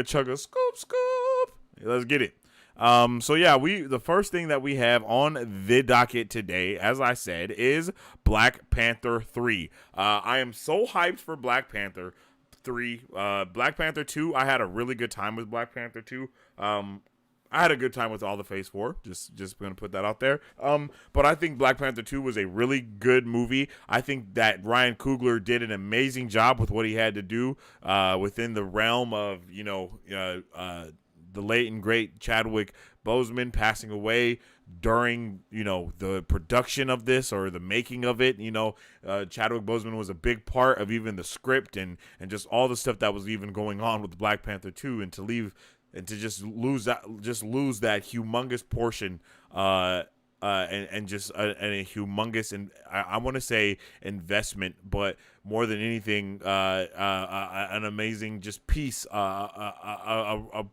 chugga scoop scoop. Let's get it. So yeah, the first thing that we have on the docket today, as I said, is Black Panther 3. I am so hyped for Black Panther 3. Black Panther 2, I had a really good time with Black Panther 2. I had a good time with all the Phase 4. Just gonna put that out there. But I think Black Panther 2 was a really good movie. I think that Ryan Coogler did an amazing job with what he had to do within the realm of, the late and great Chadwick Boseman passing away during, the production of this or the making of it. Chadwick Boseman was a big part of even the script and just all the stuff that was even going on with Black Panther 2, and to just lose that humongous portion and just a humongous, and I want to say investment, but more than anything, an amazing just piece, a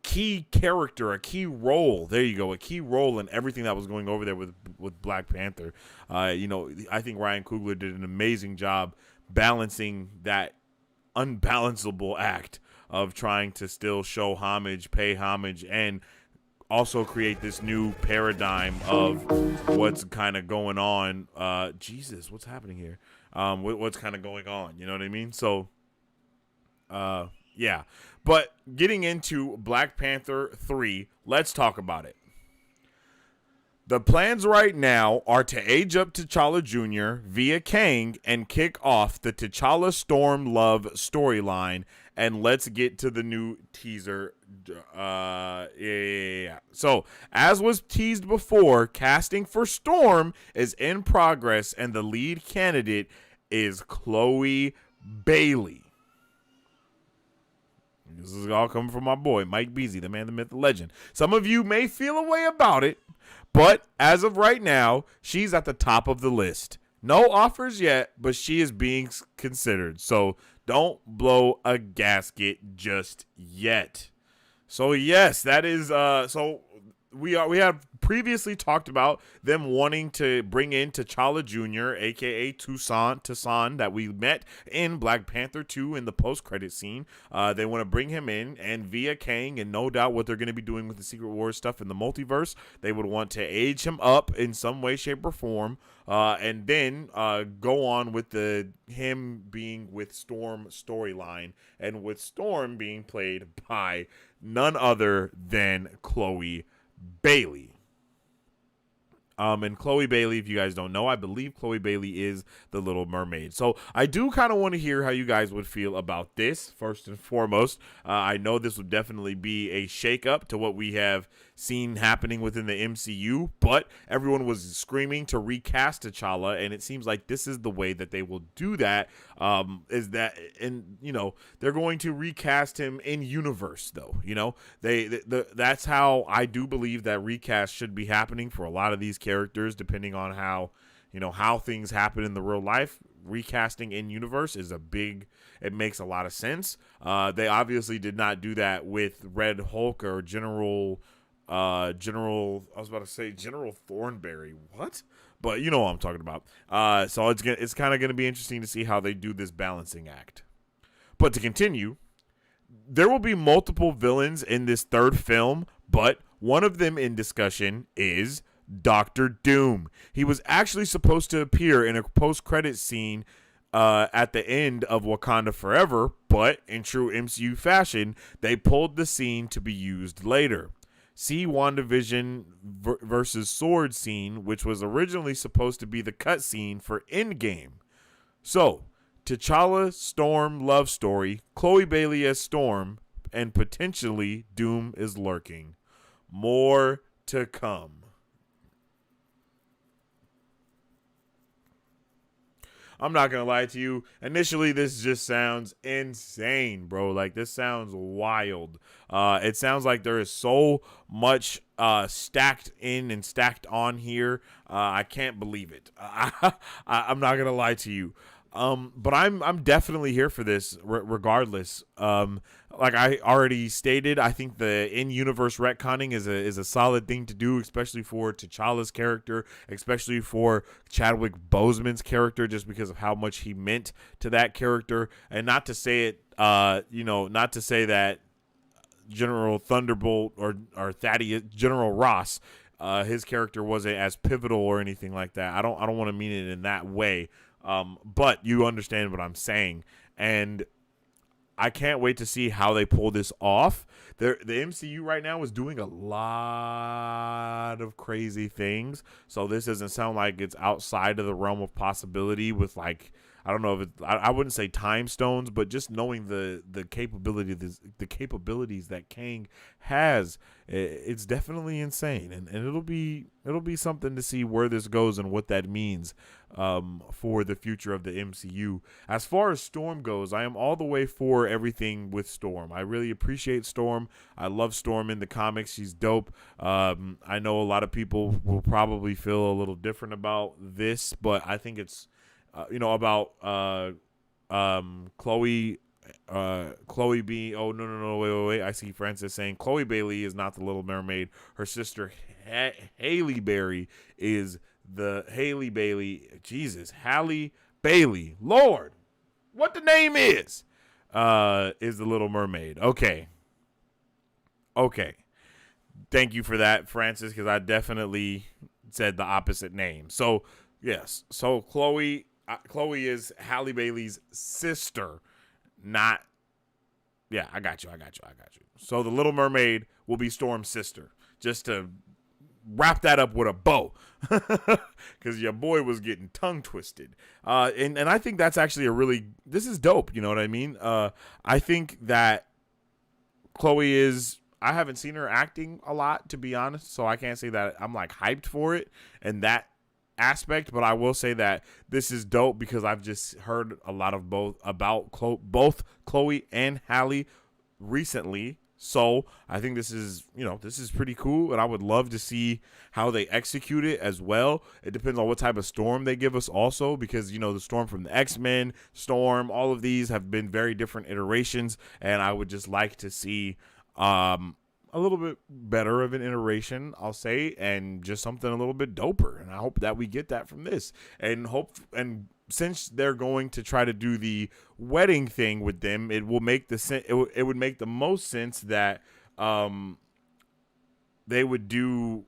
key character, a key role. There you go, a key role in everything that was going over there with Black Panther. I think Ryan Coogler did an amazing job balancing that unbalanceable act of trying to still show homage, pay homage, and also create this new paradigm of what's kind of going on. Jesus, what's happening here? What's kind of going on? You know what I mean? So, yeah. But getting into Black Panther 3, let's talk about it. The plans right now are to age up T'Challa Jr. via Kang and kick off the T'Challa Storm Love storyline. And let's get to the new teaser. Yeah. So, as was teased before, casting for Storm is in progress, and the lead candidate is Chloe Bailey. This is all coming from my boy, Mike Beasley, the man, the myth, the legend. Some of you may feel a way about it, but as of right now, she's at the top of the list. No offers yet, but she is being considered. So don't blow a gasket just yet. So yes, that is so we have previously talked about them wanting to bring in T'Challa Jr., aka Toussaint, that we met in Black Panther 2 in the post-credit scene. They want to bring him in, and via Kang, and no doubt what they're going to be doing with the Secret Wars stuff in the multiverse, they would want to age him up in some way, shape, or form, and then go on with him being with Storm storyline, and with Storm being played by none other than Chloe Bailey. And Chloe Bailey, if you guys don't know, I believe Chloe Bailey is the Little Mermaid. So I do kind of want to hear how you guys would feel about this, first and foremost. I know this would definitely be a shakeup to what we have seen happening within the MCU, but everyone was screaming to recast T'Challa, and it seems like this is the way that they will do that. They're going to recast him in universe, though. That's how I do believe that recast should be happening for a lot of these characters, depending on how things happen in the real life. Recasting in universe it makes a lot of sense. They obviously did not do that with Red Hulk or General Thornberry. What? But you know what I'm talking about. So it's kind of going to be interesting to see how they do this balancing act. But to continue, there will be multiple villains in this third film, but one of them in discussion is Doctor Doom. He was actually supposed to appear in a post-credit scene at the end of Wakanda Forever, but in true MCU fashion, they pulled the scene to be used later. See WandaVision versus Sword scene, which was originally supposed to be the cutscene for Endgame. So, T'Challa Storm love story, Chloe Bailey as Storm, and potentially Doom is lurking. More to come. I'm not going to lie to you. Initially, this just sounds insane, bro. Like, this sounds wild. It sounds like there is so much stacked in and stacked on here. I can't believe it. I'm not going to lie to you. But I'm definitely here for this regardless. Like I already stated, I think the in-universe retconning is a solid thing to do, especially for T'Challa's character, especially for Chadwick Boseman's character, just because of how much he meant to that character. And not to say it, not to say that General Thunderbolt or Thaddeus General Ross, his character wasn't as pivotal or anything like that. I don't want to mean it in that way. But you understand what I'm saying, and I can't wait to see how they pull this off. The MCU right now is doing a lot of crazy things, so this doesn't sound like it's outside of the realm of possibility with, like, I don't know if I wouldn't say time stones, but just knowing the capabilities that Kang has, it's definitely insane, and it'll be something to see where this goes and what that means for the future of the MCU. As far as Storm goes, I am all the way for everything with Storm. I really appreciate Storm. I love Storm in the comics. She's dope. I know a lot of people will probably feel a little different about this, but I think it's about Chloe being, oh no, wait, I see Francis saying Chloe Bailey is not the Little Mermaid. Her sister Halle Berry is the Halle Bailey, Lord, what the name is the Little Mermaid. Okay, thank you for that, Francis, because I definitely said the opposite name. So yes, so Chloe is Halle Bailey's sister, not. Yeah, I got you. So the Little Mermaid will be Storm's sister, just to wrap that up with a bow, because your boy was getting tongue twisted. And I think that's actually this is dope. You know what I mean? I think that Chloe is. I haven't seen her acting a lot, to be honest, so I can't say that I'm like hyped for it and that aspect, but I will say that this is dope because I've just heard a lot of both Chloe and Halle recently. So I think this is pretty cool, and I would love to see how they execute it as well. It depends on what type of Storm they give us also, because the Storm from the X-Men, Storm, all of these have been very different iterations, and I would just like to see a little bit better of an iteration, I'll say, and just something a little bit doper. And I hope that we get that from this. And since they're going to try to do the wedding thing with them, it will make it would make the most sense that they would do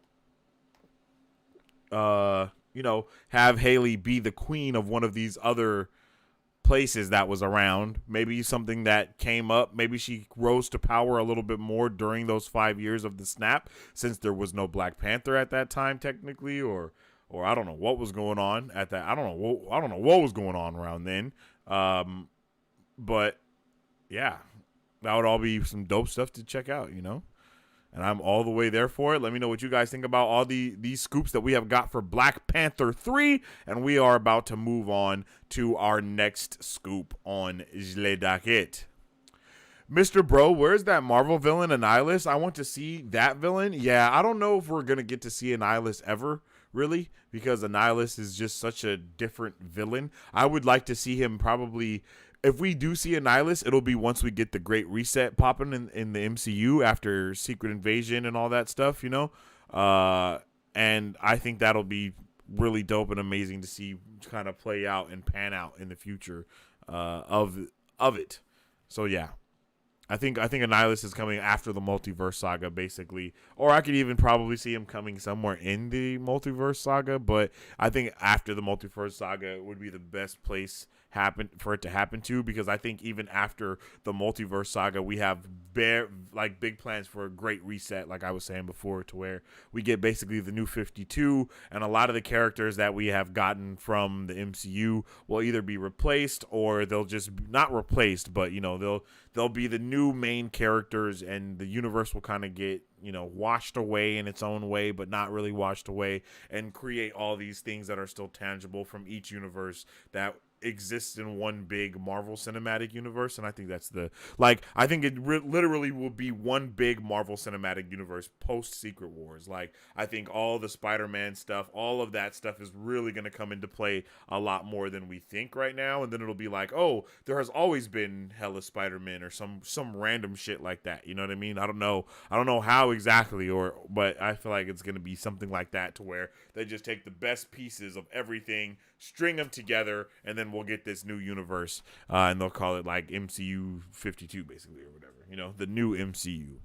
have Haley be the queen of one of these other places that was around, maybe something that came up, maybe she rose to power a little bit more during those 5 years of the snap, since there was no Black Panther at that time technically, or I don't know what was going on at that. I don't know what was going on around then. But yeah, that would all be some dope stuff to check out, and I'm all the way there for it. Let me know what you guys think about all these scoops that we have got for Black Panther 3, and we are about to move on to our next scoop on slated. Mr. Bro, where's that Marvel villain, Annihilus? I want to see that villain. Yeah, I don't know if we're going to get to see Annihilus ever, really, because Annihilus is just such a different villain. I would like to see him probably. If we do see Annihilus, it'll be once we get the Great Reset popping in the MCU after Secret Invasion and all that stuff, and I think that'll be really dope and amazing to see kind of play out and pan out in the future of it. So yeah, I think Annihilus is coming after the Multiverse Saga, basically, or I could even probably see him coming somewhere in the Multiverse Saga. But I think after the Multiverse Saga would be the best place for it to happen to, because I think even after the Multiverse Saga, we have big plans for a Great Reset, like I was saying before, to where we get basically the new 52, and a lot of the characters that we have gotten from the MCU will either be replaced, or they'll just not replaced, but they'll be the new main characters, and the universe will kind of get washed away in its own way, but not really washed away, and create all these things that are still tangible from each universe that exists in one big Marvel Cinematic Universe, and I think that's the like. I think it literally will be one big Marvel Cinematic Universe post Secret Wars. Like, I think all the Spider-Man stuff, all of that stuff is really going to come into play a lot more than we think right now, and then it'll be like, oh, there has always been hella Spider-Man or some random shit like that. You know what I mean? I don't know how exactly, but I feel like it's going to be something like that, to where they just take the best pieces of everything, string them together, and then we'll get this new universe, and they'll call it like MCU 52, basically, or whatever. You know, the new MCU.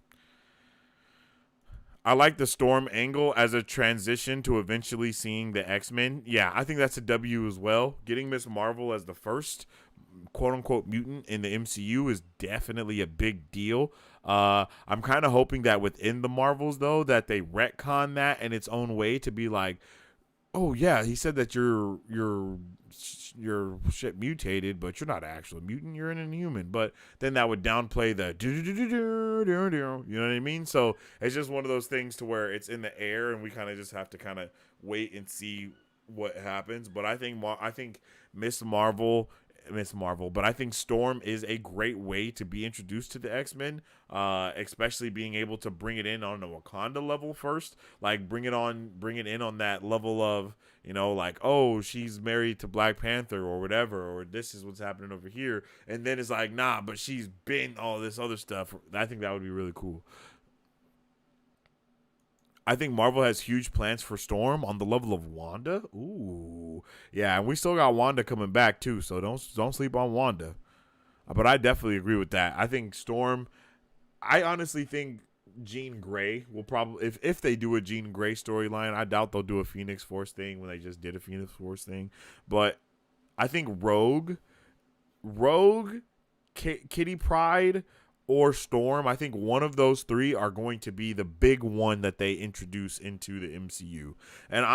I like the Storm angle as a transition to eventually seeing the X-Men. Yeah, I think that's a W as well. Getting Miss Marvel as the first quote-unquote mutant in the MCU is definitely a big deal. I'm kind of hoping that within the Marvels, though, that they retcon that in its own way to be like, oh yeah, he said that your shit mutated, but you're not an actual mutant. You're an inhuman. But then that would downplay the you know what I mean? So it's just one of those things to where it's in the air, and we kind of just have to kind of wait and see what happens. But I think Miss Marvel, but I think Storm is a great way to be introduced to the X-Men, especially being able to bring it in on the Wakanda level first, like bring it in on that level of, you know, like, oh, she's married to Black Panther or whatever, or this is what's happening over here, and then it's like, nah, but she's been all this other stuff. I think that would be really cool. I think Marvel has huge plans for Storm on the level of Wanda. Ooh, yeah, and we still got Wanda coming back too, so don't sleep on Wanda. But I definitely agree with that. I think Storm. I honestly think Jean Grey will probably, if they do a Jean Grey storyline, I doubt they'll do a Phoenix Force thing when they just did a Phoenix Force thing. But I think Rogue, Kitty Pryde, or Storm, I think one of those three are going to be the big one that they introduce into the MCU. And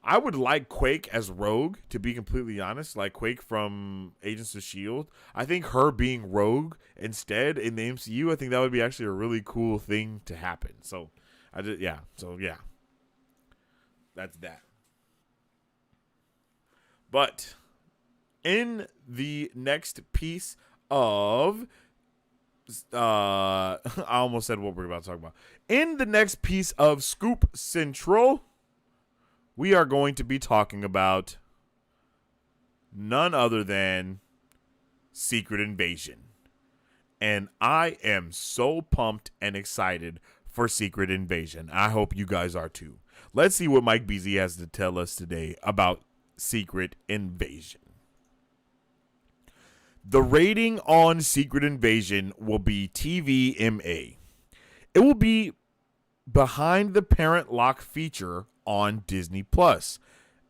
I would like Quake as Rogue, to be completely honest, like Quake from Agents of S.H.I.E.L.D. I think her being Rogue instead in the MCU, I think that would be actually a really cool thing to happen. So yeah, that's that. But in the next piece of I almost said what we're about to talk about. In the next piece of Scoop Central, we are going to be talking about none other than Secret Invasion. And I am so pumped and excited for Secret Invasion. I hope you guys are too. Let's see what Mike Beasley has to tell us today about Secret Invasion. The rating on Secret Invasion will be TVMA. It will be behind the parent lock feature on Disney Plus.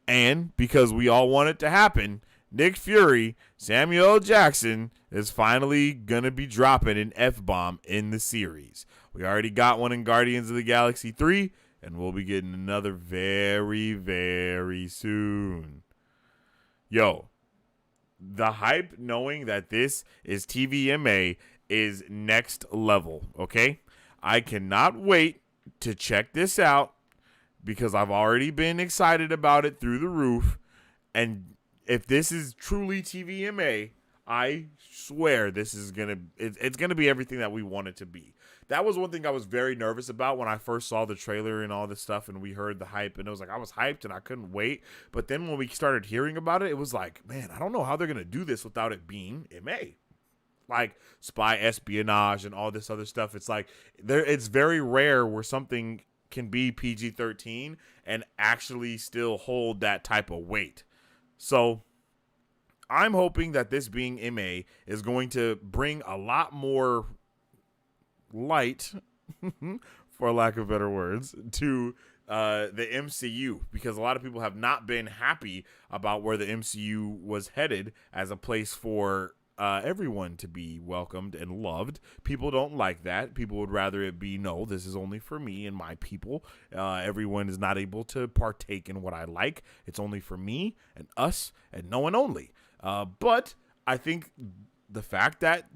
And because we all want it to happen, Nick Fury, Samuel L. Jackson is finally going to be dropping an F-bomb in the series. We already got one in Guardians of the Galaxy 3, and we'll be getting another very, very soon. Yo, the hype knowing that this is TVMA is next level, okay? I cannot wait to check this out because I've already been excited about it through the roof. And if this is truly TVMA, I swear this is it's gonna be everything that we want it to be. That was one thing I was very nervous about when I first saw the trailer and all this stuff, and we heard the hype, and it was like I was hyped and I couldn't wait. But then when we started hearing about it, it was like, man, I don't know how they're gonna do this without it being MA. Like spy espionage and all this other stuff. It's like it's very rare where something can be PG-13 and actually still hold that type of weight. So I'm hoping that this being MA is going to bring a lot more light, for lack of better words, to the MCU, because a lot of people have not been happy about where the MCU was headed as a place for everyone to be welcomed and loved. People don't like that. People would rather it be, no, this is only for me and my people. Everyone is not able to partake in what I like. It's only for me and us and no one only. But I think the fact that,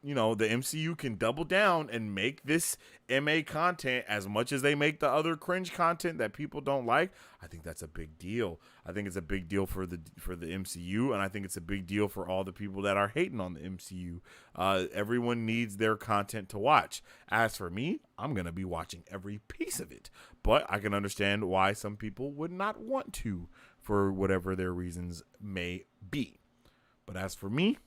you know, the MCU can double down and make this MA content as much as they make the other cringe content that people don't like, I think that's a big deal. I think it's a big deal for the MCU, and I think it's a big deal for all the people that are hating on the MCU. Everyone needs their content to watch. As for me, I'm going to be watching every piece of it, but I can understand why some people would not want to for whatever their reasons may be. But as for me,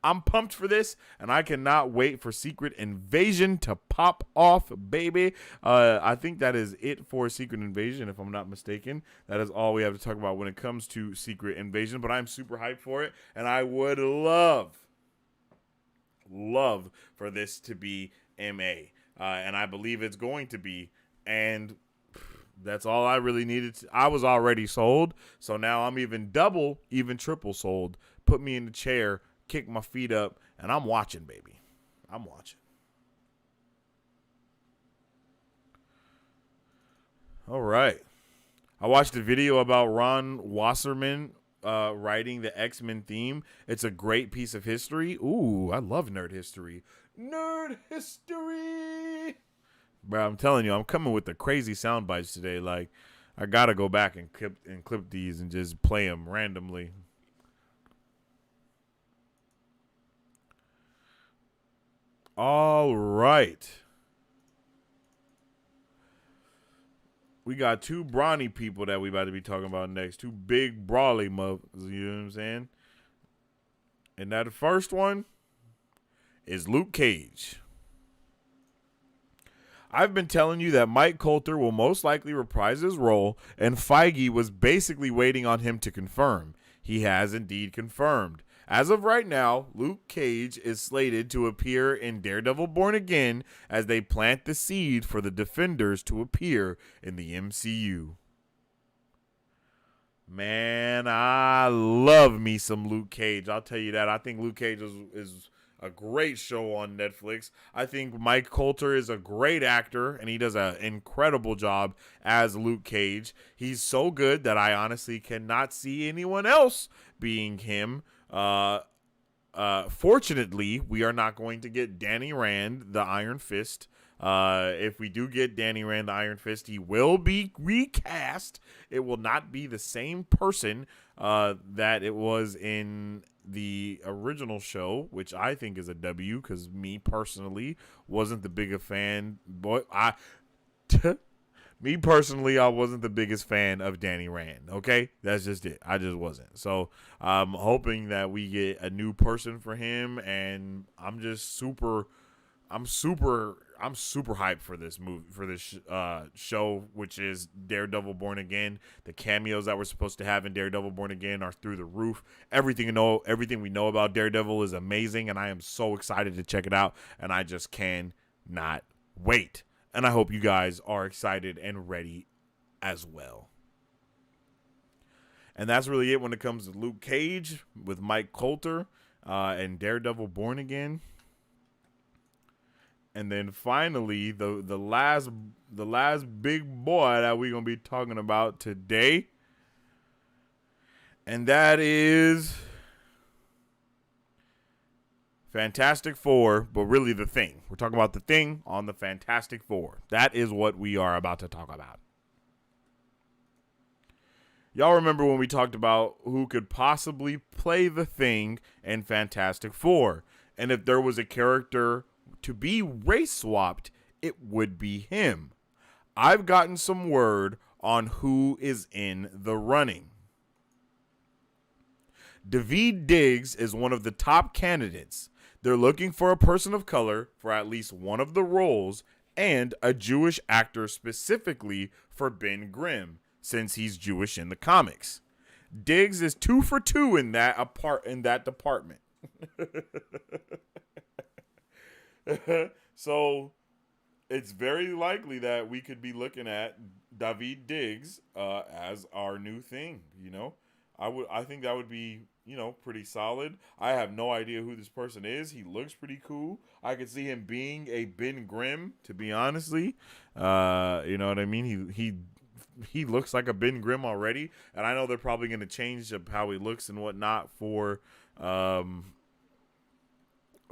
I'm pumped for this, and I cannot wait for Secret Invasion to pop off, baby. I think that is it for Secret Invasion, if I'm not mistaken. That is all we have to talk about when it comes to Secret Invasion, but I'm super hyped for it, and I would love for this to be MA, and I believe it's going to be, and that's all I really needed. I was already sold, so now I'm even double, even triple sold. Put me in the chair, kick my feet up, and I'm watching, baby. I'm watching. All right. I watched a video about Ron Wasserman writing the X-Men theme. It's a great piece of history. Ooh, I love nerd history. Nerd history! Bro, I'm telling you, I'm coming with the crazy sound bites today. Like, I got to go back and clip these and just play them randomly. All right. We got two brawny people that we about to be talking about next. Two big brawly motherfuckers, you know what I'm saying? And that first one is Luke Cage. I've been telling you that Mike Coulter will most likely reprise his role, and Feige was basically waiting on him to confirm. He has indeed confirmed. As of right now, Luke Cage is slated to appear in Daredevil Born Again as they plant the seed for the Defenders to appear in the MCU. Man, I love me some Luke Cage. I'll tell you that. I think Luke Cage is a great show on Netflix. I think Mike Coulter is a great actor, and he does an incredible job as Luke Cage. He's so good that I honestly cannot see anyone else being him. Fortunately, we are not going to get Danny Rand, the Iron Fist. If we do get Danny Rand, the Iron Fist, he will be recast. It will not be the same person that it was in the original show, which I think is a W, because me personally wasn't the biggest fan. Me personally, I wasn't the biggest fan of Danny Rand. Okay, that's just it. I just wasn't. So I'm hoping that we get a new person for him, and I'm super hyped for this movie, for this show, which is Daredevil Born Again. The cameos that we're supposed to have in Daredevil Born Again are through the roof. Everything we know about Daredevil is amazing, and I am so excited to check it out, and I just cannot wait. And I hope you guys are excited and ready as well. And that's really it when it comes to Luke Cage with Mike Coulter and Daredevil Born Again. And then finally, the last big boy that we're going to be talking about today. And that is Fantastic Four, but really The Thing. We're talking about The Thing on the Fantastic Four. That is what we are about to talk about. Y'all remember when we talked about who could possibly play The Thing in Fantastic Four? And if there was a character to be race swapped, it would be him. I've gotten some word on who is in the running. Daveed Diggs is one of the top candidates. They're looking for a person of color for at least one of the roles and a Jewish actor specifically for Ben Grimm, since he's Jewish in the comics. Diggs is 2 for 2 in that department. So it's very likely that we could be looking at Daveed Diggs as our new Thing. You know, I think that would be, you know, pretty solid. I have no idea who this person is. He looks pretty cool. I could see him being a Ben Grimm, to be honestly. You know what I mean? He looks like a Ben Grimm already, and I know they're probably going to change up how he looks and whatnot for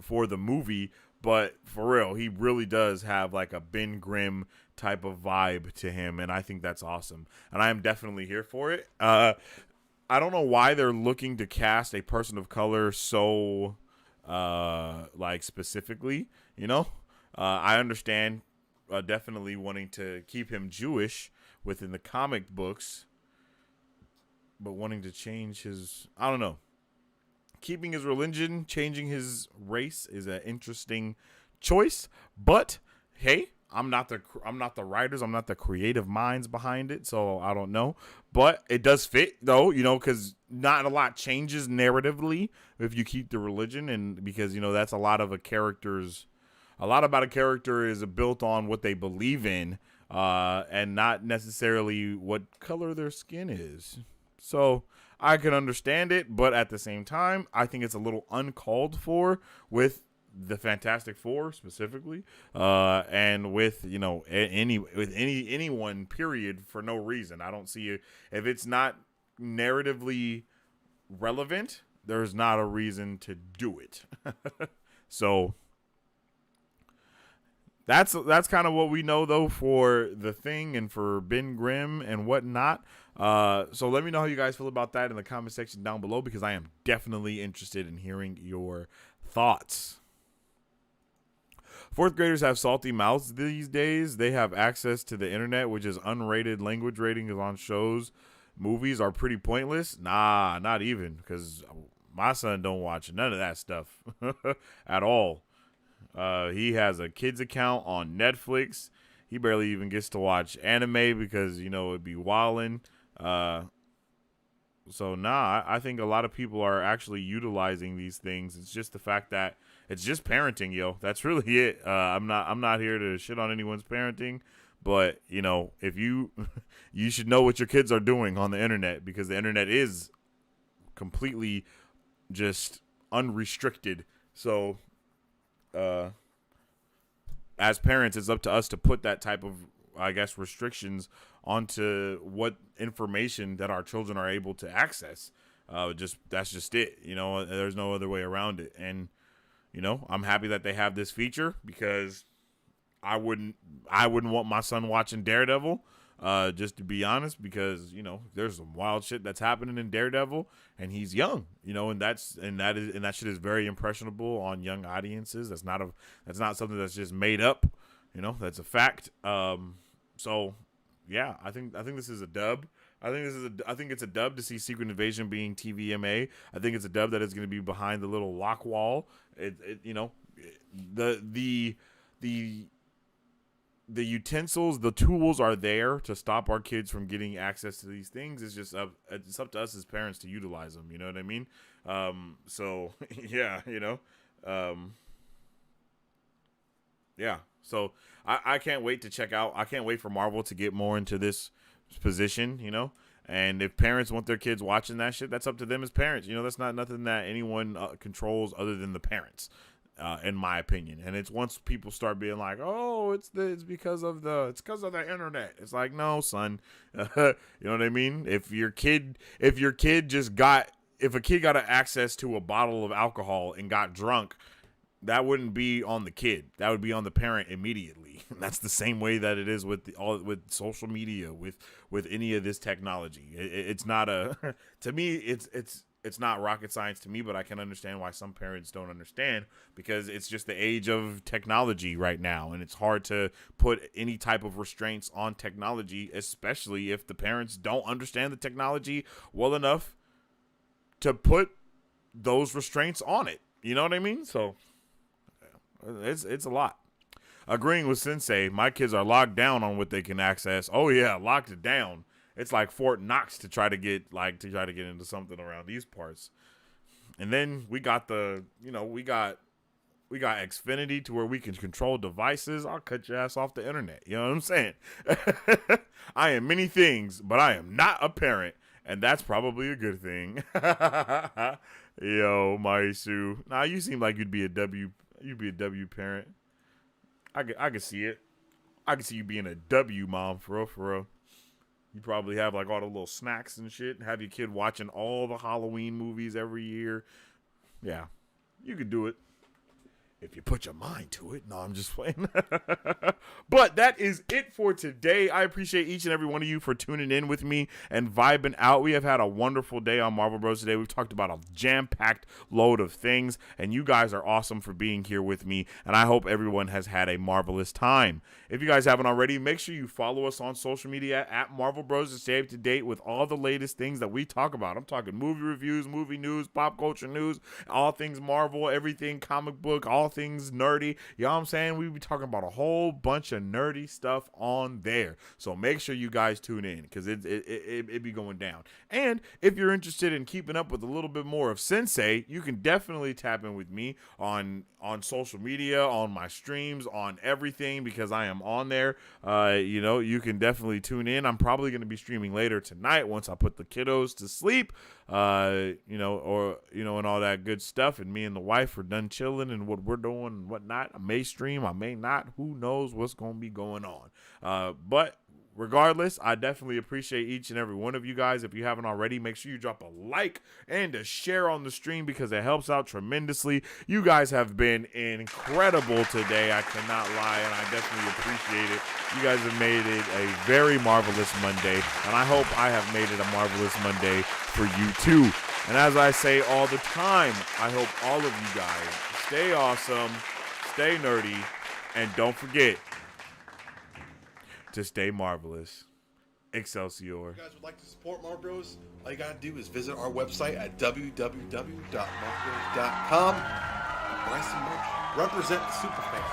for the movie, but for real, he really does have like a Ben Grimm type of vibe to him, and I think that's awesome. And I am definitely here for it. I don't know why they're looking to cast a person of color so like specifically, you know. I understand definitely wanting to keep him Jewish within the comic books, but wanting to change his, I don't know. Keeping his religion, changing his race is an interesting choice, but hey, I'm not the writers, I'm not the creative minds behind it, so I don't know. But it does fit though, you know, because not a lot changes narratively if you keep the religion, and because you know that's a lot of a lot about a character is built on what they believe in, and not necessarily what color their skin is. So I can understand it, but at the same time, I think it's a little uncalled for with the Fantastic Four specifically, and with you know anyone period for no reason. I don't see it if it's not narratively relevant. There's not a reason to do it. So that's kind of what we know though for the Thing and for Ben Grimm and whatnot. So let me know how you guys feel about that in the comment section down below, because I am definitely interested in hearing your thoughts. Fourth graders have salty mouths these days. They have access to the internet, which is unrated language ratings on shows. Movies are pretty pointless. Nah, not even, because my son don't watch none of that stuff at all. He has a kid's account on Netflix. He barely even gets to watch anime because, you know, it'd be wildin'. So nah, I think a lot of people are actually utilizing these things. It's just the fact that it's just parenting, yo. That's really it. I'm not here to shit on anyone's parenting, but you know, if you you should know what your kids are doing on the internet, because the internet is completely just unrestricted. So as parents, it's up to us to put that type of, I guess, restrictions onto what information that our children are able to access. That's just it. You know, there's no other way around it. And you know, I'm happy that they have this feature, because I wouldn't want my son watching Daredevil. Just to be honest, because you know there's some wild shit that's happening in Daredevil, and he's young, you know, and that shit is very impressionable on young audiences. That's not something that's just made up, you know. That's a fact. So yeah, I think this is a dub. I think it's a dub to see Secret Invasion being TVMA. I think it's a dub that is going to be behind the little lock wall. You know, the utensils, the tools are there to stop our kids from getting access to these things. It's up to us as parents to utilize them. You know what I mean? So yeah, you know, yeah. So I can't wait to check out. I can't wait for Marvel to get more into this position, you know. And if parents want their kids watching that shit, that's up to them as parents. You know, that's not nothing that anyone controls other than the parents. In my opinion. And it's once people start being like, oh, it's because of the internet. It's like, no, son. You know what I mean? If a kid got access to a bottle of alcohol and got drunk, that wouldn't be on the kid. That would be on the parent immediately. That's the same way that it is with with social media, with any of this technology. It's not to me, it's not rocket science to me, but I can understand why some parents don't understand, because it's just the age of technology right now, and it's hard to put any type of restraints on technology, especially if the parents don't understand the technology well enough to put those restraints on it. You know what I mean? So it's a lot. Agreeing with Sensei, my kids are locked down on what they can access. Oh yeah, locked it down. It's like Fort Knox to try to get into something around these parts. And then we got we got Xfinity to where we can control devices. I'll cut your ass off the internet. You know what I'm saying? I am many things, but I am not a parent, and that's probably a good thing. Yo, Marisu. Nah, you seem like you'd be a W parent. I can see it. I can see you being a W mom, for real. You probably have like all the little snacks and shit. Have your kid watching all the Halloween movies every year. Yeah, you could do it. if you put your mind to it. No, I'm just playing. But that is it for today. I appreciate each and every one of you for tuning in with me and vibing out. We have had a wonderful day on Marvel Bros. Today. We've talked about a jam-packed load of things, and you guys are awesome for being here with me, and I hope everyone has had a marvelous time. If you guys haven't already, make sure you follow us on social media at Marvel Bros. To stay up to date with all the latest things that we talk about. I'm talking movie reviews, movie news, pop culture news, all things Marvel, everything comic book, all things nerdy. You know what I'm saying? We be talking about a whole bunch of nerdy stuff on there. So make sure you guys tune in, because it be going down. And if you're interested in keeping up with a little bit more of Sensei, you can definitely tap in with me on social media, on my streams, on everything, because I am on there. You can definitely tune in. I'm probably going to be streaming later tonight once I put the kiddos to sleep, and all that good stuff. And me and the wife are done chilling and what we're doing and whatnot. I may stream, I may not. Who knows what's going to be going on? But regardless, I definitely appreciate each and every one of you guys. If you haven't already, make sure you drop a like and a share on the stream, because it helps out tremendously. You guys have been incredible today. I cannot lie, and I definitely appreciate it. You guys have made it a very marvelous Monday, and I hope I have made it a marvelous Monday for you too. And as I say all the time, I hope all of you guys stay awesome, stay nerdy, and don't forget to stay marvelous. Excelsior. If you guys would like to support Marvel Bros, all you gotta do is visit our website at www.marvelbros.com. Buy some merch. Represent the superfan.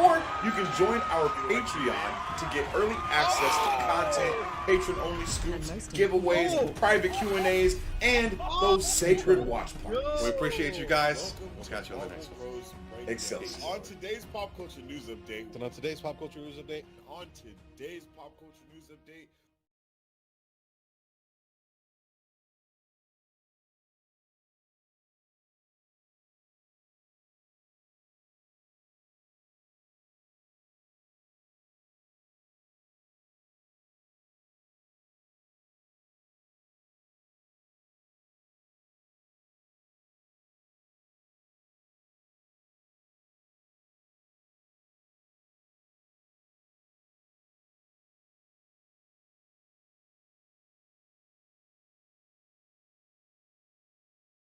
Or you can join our Patreon to get early access to content, patron-only scoops, giveaways, private Q&As, and those sacred watch parties. We appreciate you guys. We'll catch you on the next one. Excelsior. On today's pop culture news update.